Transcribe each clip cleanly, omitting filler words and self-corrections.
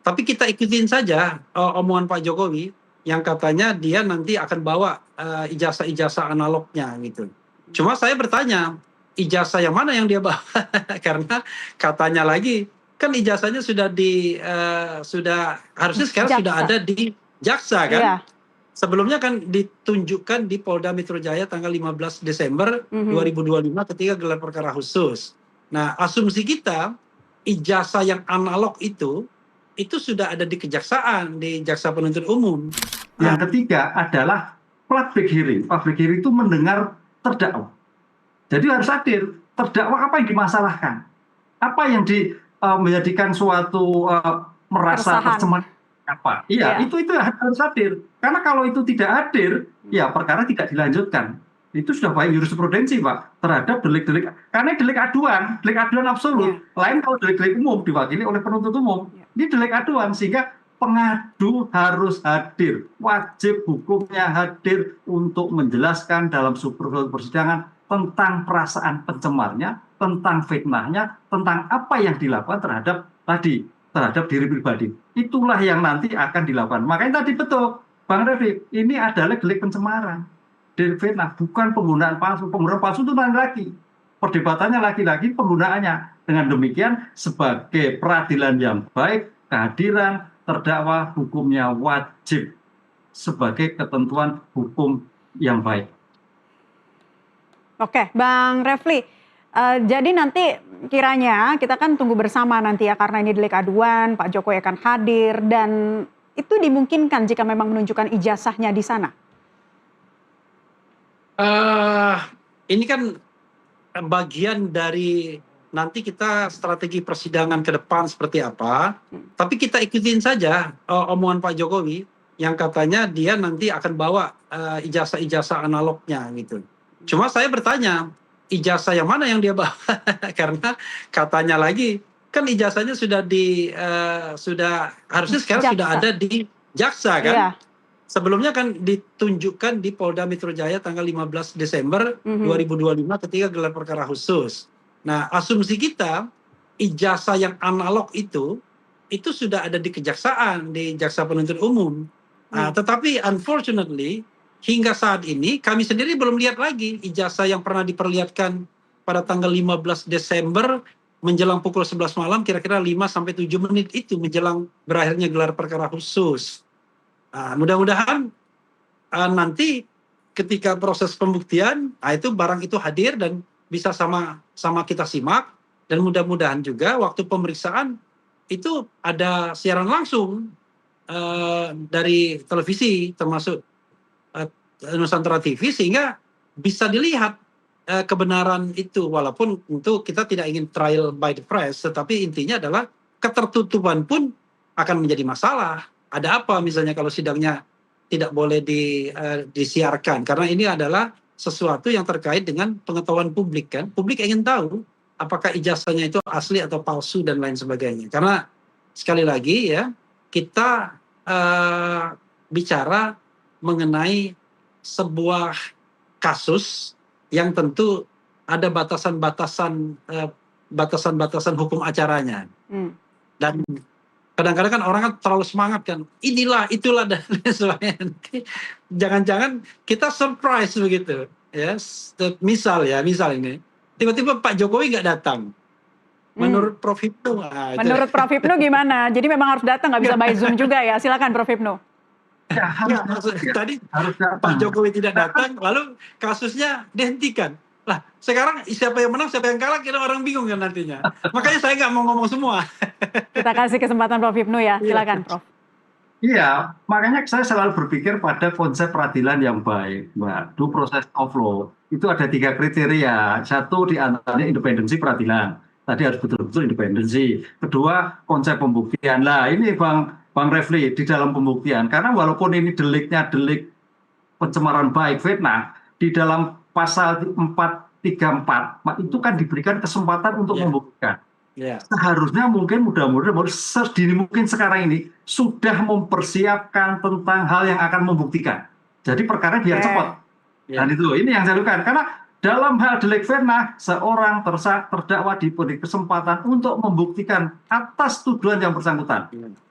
Tapi kita ikutin saja omongan Pak Jokowi yang katanya dia nanti akan bawa ijazah-ijazah analognya gitu. Cuma saya bertanya, ijazah yang mana yang dia bawa? Karena katanya lagi kan ijazahnya sudah harusnya sekarang sudah Jaksa. ada di Jaksa kan? Iya. Sebelumnya kan ditunjukkan di Polda Metro Jaya tanggal 15 Desember 2025 ketika gelar perkara khusus. Nah, asumsi kita ijazah yang analog itu sudah ada di kejaksaan, di jaksa penuntut umum. Yang ketiga adalah public hearing. Public hearing itu mendengar terdakwa. Jadi harus hadir. Terdakwa apa yang dimasalahkan? Apa yang menjadikan suatu merasa tercemar? Apa? Iya, itu harus hadir. Karena kalau itu tidak hadir, ya perkara tidak dilanjutkan. Itu sudah baik jurisprudensi, Pak, terhadap delik-delik. Karena delik aduan absolut. Lain kalau delik-delik umum diwakili oleh penuntut umum. Ini delik aduan, sehingga pengadu harus hadir. Wajib hukumnya hadir untuk menjelaskan dalam persidangan tentang perasaan pencemarnya, tentang fitnahnya, tentang apa yang dilakukan terhadap diri pribadi. Itulah yang nanti akan dilakukan. Makanya tadi betul, Bang Refli, ini adalah delik pencemaran. Delik fitnah, bukan penggunaan palsu. Penggunaan palsu itu nanti lagi. Perdebatannya lagi-lagi penggunaannya. Dengan demikian, sebagai peradilan yang baik, kehadiran terdakwa hukumnya wajib sebagai ketentuan hukum yang baik. Oke, Bang Refli. Jadi nanti kiranya kita kan tunggu bersama nanti ya, karena ini delik aduan, Pak Jokowi akan hadir, dan itu dimungkinkan jika memang menunjukkan ijazahnya di sana? Ini kan bagian dari nanti kita strategi persidangan ke depan seperti apa, tapi kita ikutin saja omongan Pak Jokowi yang katanya dia nanti akan bawa ijazah-ijazah analognya gitu. Cuma saya bertanya, ijazah yang mana yang dia bawa? Karena katanya lagi kan ijazahnya harusnya sekarang Jaksa. sudah ada di Jaksa kan? Iya. Sebelumnya kan ditunjukkan di Polda Metro Jaya tanggal 15 Desember 2025 ketika gelar perkara khusus. Nah, asumsi kita ijazah yang analog itu sudah ada di kejaksaan, di jaksa penuntut umum. Tetapi unfortunately hingga saat ini kami sendiri belum lihat lagi ijazah yang pernah diperlihatkan pada tanggal 15 Desember menjelang pukul 11 malam, kira-kira 5-7 menit itu menjelang berakhirnya gelar perkara khusus. Mudah-mudahan nanti ketika proses pembuktian, itu barang itu hadir dan bisa sama kita simak, dan mudah-mudahan juga waktu pemeriksaan itu ada siaran langsung dari televisi termasuk Nusantara TV, sehingga bisa dilihat kebenaran itu, walaupun tentu kita tidak ingin trial by the press, tetapi intinya adalah ketertutupan pun akan menjadi masalah. Ada apa misalnya kalau sidangnya tidak boleh disiarkan, karena ini adalah sesuatu yang terkait dengan pengetahuan publik kan. Publik ingin tahu apakah ijazahnya itu asli atau palsu dan lain sebagainya. Karena sekali lagi ya, kita bicara mengenai sebuah kasus yang tentu ada batasan hukum acaranya. Dan kadang-kadang kan orang kan terlalu semangat kan, itulah dan sebagainya. Jangan-jangan kita surprise begitu ya. Misal ini tiba-tiba Pak Jokowi nggak datang. Menurut Prof Hipnu, menurut Prof Hipnu gimana? Jadi memang harus datang, nggak bisa by Zoom juga ya? Silakan Prof Hipnu. Tadi Pak Jokowi tidak datang, lalu kasusnya dihentikan. Lah, sekarang siapa yang menang, siapa yang kalah, kira orang bingung kan nantinya. Makanya saya nggak mau ngomong semua. Kita kasih kesempatan Prof Hipnu ya, silakan Prof. Iya, makanya saya selalu berpikir pada konsep peradilan yang baik, Mbak. Due process of law itu ada 3 kriteria. Satu di antaranya independensi peradilan. Tadi harus betul-betul independensi. Kedua, konsep pembuktian. Nah, ini Bang Refli, di dalam pembuktian, karena walaupun ini deliknya delik pencemaran baik, fitnah, di dalam pasal 434 itu kan diberikan kesempatan untuk membuktikan. Seharusnya mudah-mudahan sedini mungkin sekarang ini sudah mempersiapkan tentang hal yang akan membuktikan. Jadi perkara biar cepat. Dan itu ini yang saya lakukan. Karena dalam hal delik fitnah, seorang terdakwa diberi kesempatan untuk membuktikan atas tuduhan yang bersangkutan.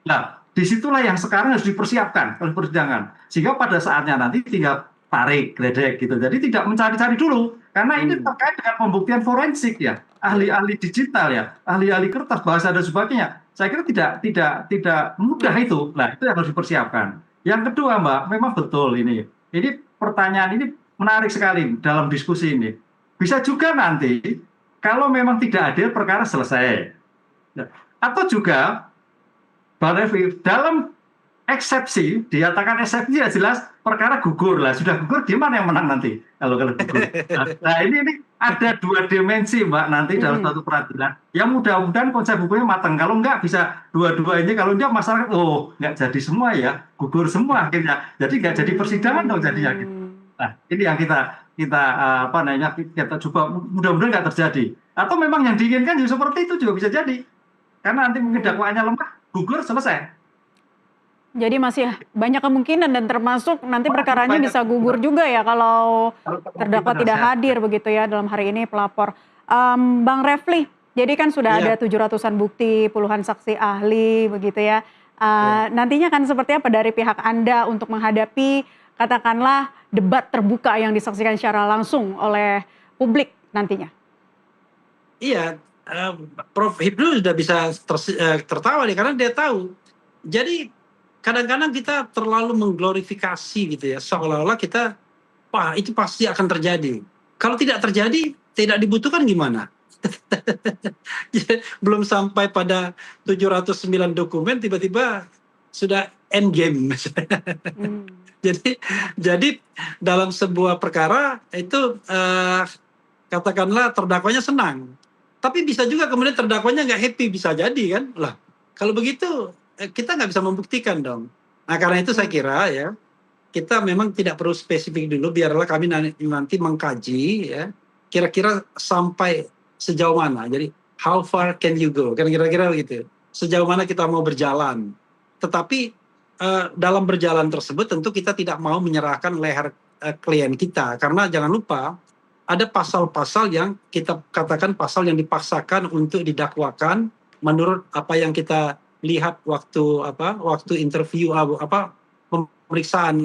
Nah, disitulah yang sekarang harus dipersiapkan oleh persidangan. Sehingga pada saatnya nanti tinggal tarik, gledek gitu. Jadi tidak mencari-cari dulu. Karena ini Hmm. terkait dengan pembuktian forensik ya. Ya. Ahli-ahli digital ya. Ahli-ahli kertas, bahasa dan sebagainya. Saya kira tidak mudah Hmm. itu. Nah, itu yang harus dipersiapkan. Yang kedua, Mbak, memang betul ini. Ini pertanyaan ini menarik sekali dalam diskusi ini. Bisa juga nanti kalau memang tidak adil perkara selesai. Nah, atau juga Bang Refli, dalam eksepsi, dinyatakan eksepsi ya jelas perkara gugur lah. Sudah gugur, gimana yang menang nanti kalau gugur? Nah, ini ada dua dimensi Mbak nanti dalam Hmm. satu peradilan. Yang mudah-mudahan konsep hukumnya matang. Kalau enggak bisa dua-duanya. Kalau enggak masyarakat, oh enggak jadi semua ya, gugur semua akhirnya. Jadi enggak jadi persidangan dong jadinya. Gitu. Hmm. Nah, ini yang kita apa namanya kita coba mudah-mudahan nggak terjadi. Atau memang yang diinginkan juga seperti itu juga bisa jadi. Karena nanti mungkin Hmm. dakwaannya lemah, gugur selesai. Jadi masih banyak kemungkinan dan termasuk nanti Masih perkaranya banyak bisa gugur juga ya kalau kalau terbukti terdakwa tidak penyelesaian. hadir begitu ya dalam hari ini pelapor. Bang Refli, jadi kan sudah ada Iya. 700-an bukti, puluhan saksi ahli begitu ya. Ya. Nantinya kan seperti apa dari pihak Anda untuk menghadapi katakanlah debat terbuka yang disaksikan secara langsung oleh publik nantinya? Iya, Prof. Hipnu sudah bisa tertawa nih karena dia tahu. Jadi kadang-kadang kita terlalu mengglorifikasi gitu ya, seolah-olah kita, wah itu pasti akan terjadi. Kalau tidak terjadi, tidak dibutuhkan gimana? Belum sampai pada 709 dokumen, tiba-tiba sudah end game. Hmm. Jadi dalam sebuah perkara itu katakanlah terdakwanya senang, tapi bisa juga kemudian terdakwanya nggak happy, bisa jadi kan? Lah, kalau begitu kita nggak bisa membuktikan dong. Nah karena itu saya Hmm. kira ya kita memang tidak perlu spesifik dulu, biarlah kami nanti mengkaji ya kira-kira sampai sejauh mana. Jadi how far can you go? Kan kira-kira begitu. Sejauh mana kita mau berjalan. Tetapi dalam berjalan tersebut tentu kita tidak mau menyerahkan leher klien kita karena jangan lupa ada pasal-pasal yang kita katakan pasal yang dipaksakan untuk didakwakan menurut apa yang kita lihat waktu interview pemeriksaan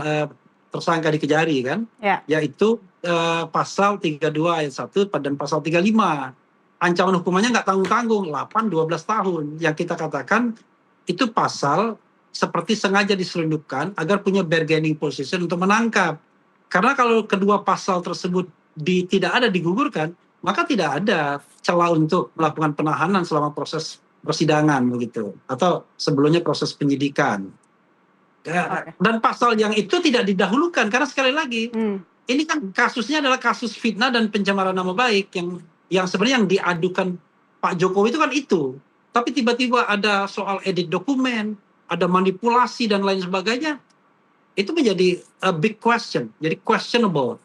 tersangka di Kejari kan, Ya. yaitu pasal 32 ayat 1 dan pasal 35. Ancaman hukumannya nggak tanggung-tanggung, 8-12 tahun. Yang kita katakan itu pasal seperti sengaja diselundupkan agar punya bargaining position untuk menangkap. Karena kalau kedua pasal tersebut tidak ada digugurkan, maka tidak ada celah untuk melakukan penahanan selama proses persidangan begitu, atau sebelumnya proses penyidikan. Oke. Dan pasal yang itu tidak didahulukan karena sekali lagi Hmm. ini kan kasusnya adalah kasus fitnah dan pencemaran nama baik yang sebenarnya yang diadukan Pak Jokowi itu kan itu. Tapi tiba-tiba ada soal edit dokumen, ada manipulasi dan lain sebagainya. Itu menjadi a big question, jadi questionable.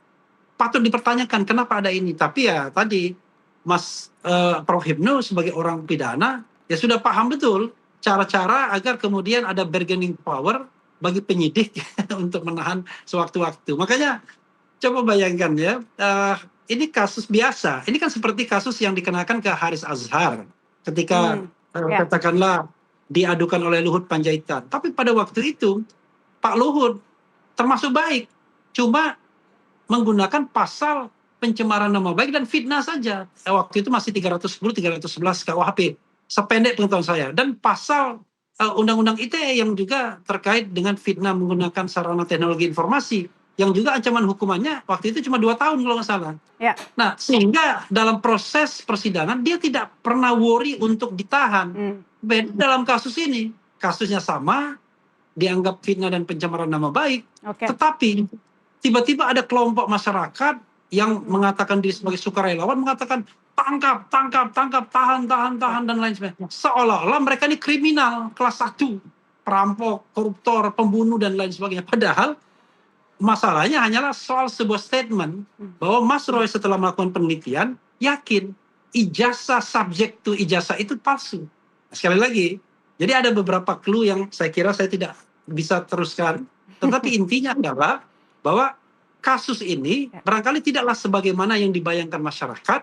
Patut dipertanyakan kenapa ada ini. Tapi ya tadi Mas Prof. Hipnu sebagai orang pidana ya sudah paham betul cara-cara agar kemudian ada bargaining power bagi penyidik untuk menahan sewaktu-waktu. Makanya coba bayangkan ya, ini kasus biasa. Ini kan seperti kasus yang dikenakan ke Haris Azhar ketika Hmm. Ya. katakanlah diadukan oleh Luhut Panjaitan. Tapi pada waktu itu Pak Luhut termasuk baik, cuma menggunakan pasal pencemaran nama baik dan fitnah saja. Waktu itu masih 310, 311 KUHP, sependek pengetahuan saya. Dan pasal Undang-Undang ITE yang juga terkait dengan fitnah menggunakan sarana teknologi informasi, yang juga ancaman hukumannya waktu itu cuma 2 tahun kalau nggak salah. Ya. Nah, sehingga dalam proses persidangan dia tidak pernah worry untuk ditahan. Hmm. Beda dalam kasus ini, kasusnya sama, dianggap fitnah dan pencemaran nama baik, Oke. tetapi tiba-tiba ada kelompok masyarakat yang mengatakan diri sebagai sukarelawan, mengatakan tangkap, tangkap, tangkap, tahan, tahan, tahan, dan lain sebagainya. Seolah-olah mereka ini kriminal kelas 1, perampok, koruptor, pembunuh, dan lain sebagainya. Padahal masalahnya hanyalah soal sebuah statement bahwa Mas Roy setelah melakukan penelitian yakin ijazah subjek to ijazah itu palsu. Sekali lagi, jadi ada beberapa clue yang saya kira saya tidak bisa teruskan, tetapi intinya adalah bahwa kasus ini barangkali tidaklah sebagaimana yang dibayangkan masyarakat,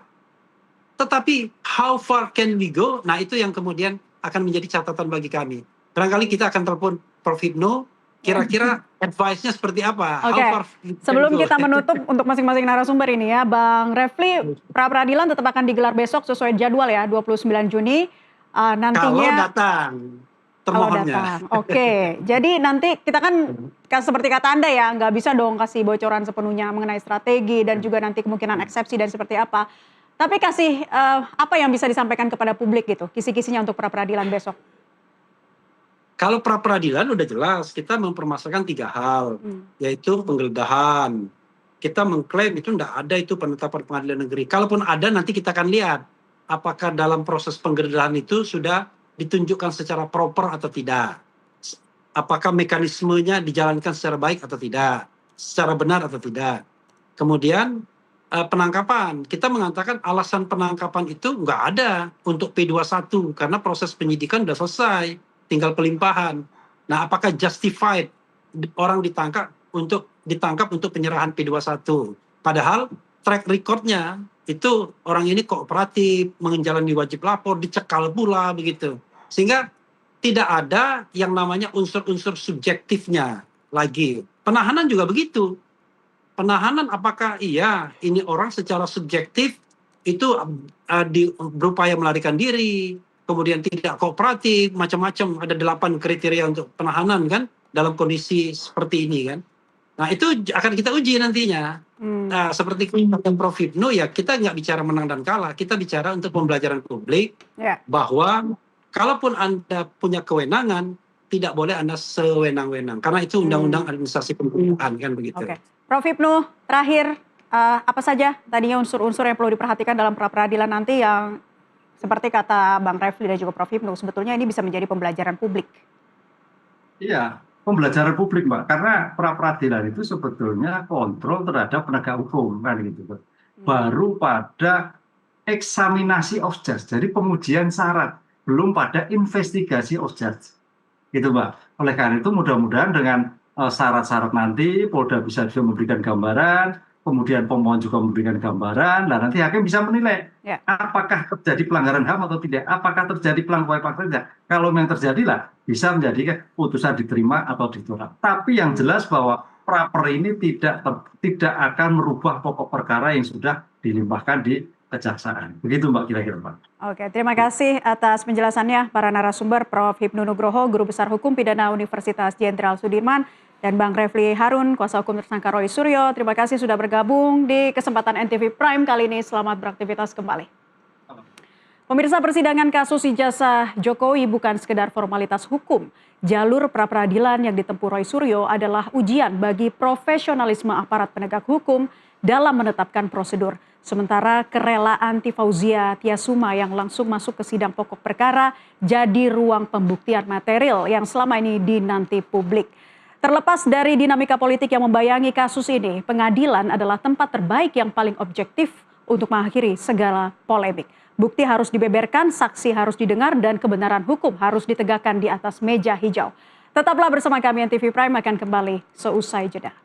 tetapi how far can we go? Nah itu yang kemudian akan menjadi catatan bagi kami. Barangkali kita akan telepon Prof. Hipnu, kira-kira advice-nya seperti apa? Oke, How far we can sebelum go? kita menutup untuk masing-masing narasumber ini ya, Bang Refli, pra-peradilan tetap akan digelar besok sesuai jadwal ya, 29 Juni. Kalau Nantinya datang kalau termohonnya. datang. Oke, jadi nanti kita kan seperti kata Anda ya, nggak bisa dong kasih bocoran sepenuhnya mengenai strategi dan juga nanti kemungkinan eksepsi dan seperti apa. Tapi kasih apa yang bisa disampaikan kepada publik gitu, kisi-kisinya untuk pra-peradilan besok. Kalau pra-peradilan udah jelas, kita mempermasalahkan 3 hal, yaitu penggeledahan. Kita mengklaim itu tidak ada itu penetapan pengadilan negeri. Kalaupun ada, nanti kita akan lihat apakah dalam proses penggeledahan itu sudah ditunjukkan secara proper atau tidak. Apakah mekanismenya dijalankan secara baik atau tidak, secara benar atau tidak. Kemudian penangkapan, kita mengatakan alasan penangkapan itu nggak ada untuk P21 karena proses penyidikan sudah selesai, tinggal pelimpahan. Nah, apakah justified orang ditangkap untuk penyerahan P21? Padahal track recordnya itu orang ini kooperatif, menjalani wajib lapor, dicekal pula begitu. Sehingga tidak ada yang namanya unsur-unsur subjektifnya lagi. Penahanan juga begitu. Penahanan apakah iya ini orang secara subjektif itu berupaya melarikan diri, kemudian tidak kooperatif, macam-macam, ada 8 kriteria untuk penahanan kan dalam kondisi seperti ini kan. Nah, itu akan kita uji nantinya. Nah, seperti kata Prof. Hipnu ya, kita nggak bicara menang dan kalah, kita bicara untuk pembelajaran publik bahwa kalaupun Anda punya kewenangan, tidak boleh Anda sewenang-wenang karena itu undang-undang administrasi pemerintahan kan begitu. Oke. Prof. Hipnu, terakhir apa saja tadinya unsur-unsur yang perlu diperhatikan dalam pra-peradilan nanti yang seperti kata Bang Refli dan juga Prof. Hipnu, sebetulnya ini bisa menjadi pembelajaran publik? Iya, pembelajaran publik, Mbak. Karena pra-peradilan itu sebetulnya kontrol terhadap penegak hukum kan gitu. Baru pada eksaminasi of judge, jadi pengujian syarat, belum pada investigasi of judge. Gitu, Mbak. Oleh karena itu mudah-mudahan dengan syarat-syarat nanti Polda bisa memberikan gambaran, kemudian pemohon juga memberikan gambaran, dan nanti hakim bisa menilai apakah terjadi pelanggaran HAM atau tidak, apakah terjadi pelanggaran atau tidak. Kalau yang terjadilah bisa menjadi putusan diterima atau ditolak. Tapi yang jelas bahwa pra-per ini tidak akan merubah pokok perkara yang sudah dilimpahkan di kejaksaan. Begitu Mbak kira-kira Pak. Oke, terima kasih atas penjelasannya para narasumber, Prof. Hipnu Nugroho, Guru Besar Hukum Pidana Universitas Jenderal Sudirman, dan Bang Refli Harun, kuasa hukum tersangka Roy Suryo. Terima kasih sudah bergabung di kesempatan NTV Prime kali ini. Selamat beraktivitas kembali. Pemirsa, persidangan kasus ijazah Jokowi bukan sekedar formalitas hukum. Jalur pra-peradilan yang ditempuh Roy Suryo adalah ujian bagi profesionalisme aparat penegak hukum dalam menetapkan prosedur. Sementara kerelaan Fauzia Tiasuma yang langsung masuk ke sidang pokok perkara jadi ruang pembuktian material yang selama ini dinanti publik. Terlepas dari dinamika politik yang membayangi kasus ini, pengadilan adalah tempat terbaik yang paling objektif untuk mengakhiri segala polemik. Bukti harus dibeberkan, saksi harus didengar, dan kebenaran hukum harus ditegakkan di atas meja hijau. Tetaplah bersama kami, NTV Prime akan kembali seusai jeda.